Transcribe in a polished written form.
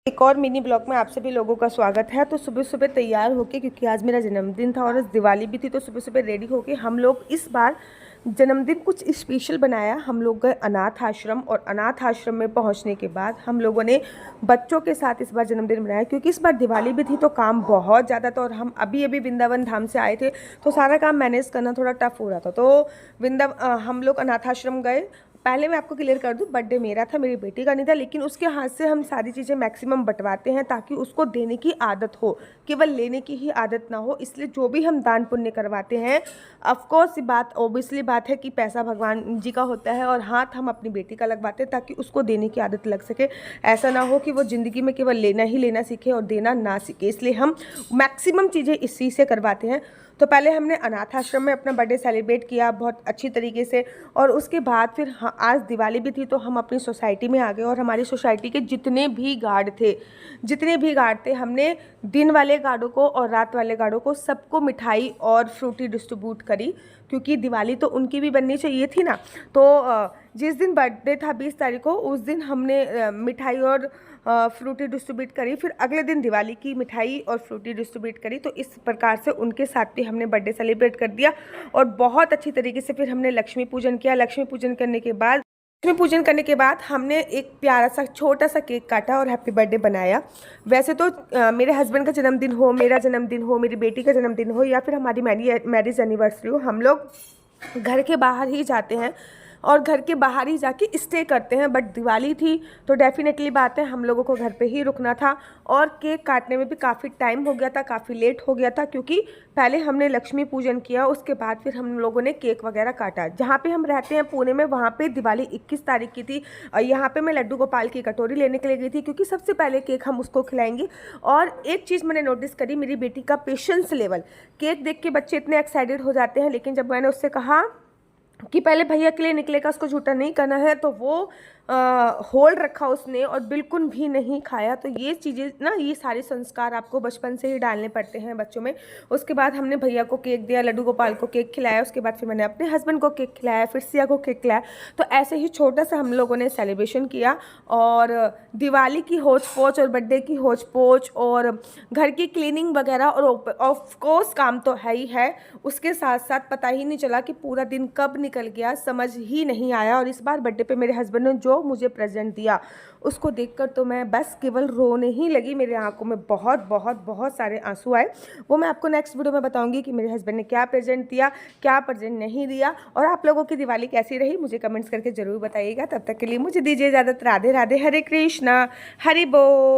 एक और mini blog में आप सभी लोगों का स्वागत है। तो सुबह सुबह तैयार होके, क्योंकि आज मेरा जन्मदिन था और आज दिवाली भी थी, तो सुबह सुबह रेडी होके हम लोग इस बार जन्मदिन कुछ स्पेशल बनाया। हम लोग गए अनाथ आश्रम और अनाथ आश्रम में पहुंचने के बाद हम लोगों ने बच्चों के साथ इस बार जन्मदिन मनाया, क्योंकि इस बार दिवाली भी थी तो काम बहुत ज़्यादा था और हम अभी अभी वृंदावन धाम से आए थे, तो सारा काम मैनेज करना थोड़ा टफ हो रहा था। तो हम लोग अनाथ आश्रम गए। पहले मैं आपको क्लियर कर दूं, बर्थडे मेरा था, मेरी बेटी का नहीं था, लेकिन उसके हाथ से हम सारी चीज़ें मैक्सिमम बंटवाते हैं ताकि उसको देने की आदत हो, केवल लेने की ही आदत ना हो। इसलिए जो भी हम दान पुण्य करवाते हैं, ऑफकोर्स बात ओबियसली बात है कि पैसा भगवान जी का होता है और हाथ हम अपनी बेटी का लगवाते हैं ताकि उसको देने की आदत लग सके। ऐसा ना हो कि वो ज़िंदगी में केवल लेना ही लेना सीखे और देना ना सीखे, इसलिए हम मैक्सिमम चीज़ें इस चीज़ से करवाते हैं। तो पहले हमने अनाथ आश्रम में अपना बर्थडे सेलिब्रेट किया बहुत अच्छी तरीके से, और उसके बाद फिर आज दिवाली भी थी तो हम अपनी सोसाइटी में आ गए और हमारी सोसाइटी के जितने भी गार्ड थे हमने दिन वाले गार्डों को और रात वाले गार्डों को सबको मिठाई और फ्रूटी डिस्ट्रीब्यूट करी, क्योंकि दिवाली तो उनकी भी बननी चाहिए थी ना। तो जिस दिन बर्थडे था 20 तारीख को, उस दिन हमने मिठाई और फ्रूटी डिस्ट्रीब्यूट करी, फिर अगले दिन दिवाली की मिठाई और फ्रूटी डिस्ट्रीब्यूट करी। तो इस प्रकार से उनके साथ भी हमने बर्थडे सेलिब्रेट कर दिया और बहुत अच्छी तरीके से फिर हमने लक्ष्मी पूजन किया। लक्ष्मी पूजन करने के बाद हमने एक प्यारा सा छोटा सा केक काटा और हैप्पी बर्थडे बनाया। वैसे तो मेरे हस्बैंड का जन्मदिन हो, मेरा जन्मदिन हो, मेरी बेटी का जन्मदिन हो या फिर हमारी मैरिज एनिवर्सरी हो, हम लोग घर के बाहर ही जाते हैं और घर के बाहर ही जाके स्टे करते हैं। बट दिवाली थी तो डेफिनेटली बात है हम लोगों को घर पे ही रुकना था और केक काटने में भी काफ़ी टाइम हो गया था, काफ़ी लेट हो गया था, क्योंकि पहले हमने लक्ष्मी पूजन किया, उसके बाद फिर हम लोगों ने केक वगैरह काटा। जहाँ पे हम रहते हैं पुणे में, वहाँ पे दिवाली 21 तारीख की थी। यहाँ पे मैं लड्डू गोपाल की कटोरी लेने के लिए गई थी, क्योंकि सबसे पहले केक हम उसको खिलाएंगे। और एक चीज़ मैंने नोटिस करी, मेरी बेटी का पेशेंस लेवल, केक देख के बच्चे इतने एक्साइटेड हो जाते हैं, लेकिन जब मैंने उससे कहा कि पहले भैया के लिए निकलेगा, उसको झूठा नहीं करना है, तो वो होल्ड रखा उसने और बिल्कुल भी नहीं खाया। तो ये चीज़ें ना, ये सारे संस्कार आपको बचपन से ही डालने पड़ते हैं बच्चों में। उसके बाद हमने भैया को केक दिया, लड्डू गोपाल को केक खिलाया, उसके बाद फिर मैंने अपने हस्बैंड को केक खिलाया, फिर सिया को केक खिलाया। तो ऐसे ही छोटा सा हम लोगों ने सेलिब्रेशन किया और दिवाली की होच पोच और बर्थडे की होच पोच और घर की क्लीनिंग वगैरह, और ऑफकोर्स काम तो है ही है, उसके साथ साथ पता ही नहीं चला कि पूरा दिन कब निकल गया, समझ ही नहीं आया। और इस बार बर्थडे पे मेरे हस्बैंड ने जो मुझे प्रेजेंट दिया, उसको देखकर तो मैं बस केवल रोने ही लगी। मेरे आंखों में बहुत बहुत बहुत सारे आंसू आए। वो मैं आपको नेक्स्ट वीडियो में बताऊंगी कि मेरे हस्बैंड ने क्या प्रेजेंट दिया, क्या प्रेजेंट नहीं दिया। और आप लोगों की दिवाली कैसी रही मुझे कमेंट्स करके ज़रूर बताइएगा। तब तक के लिए मुझे दीजिए इजाज़त। राधे राधे, हरे कृष्णा, हरि बोल।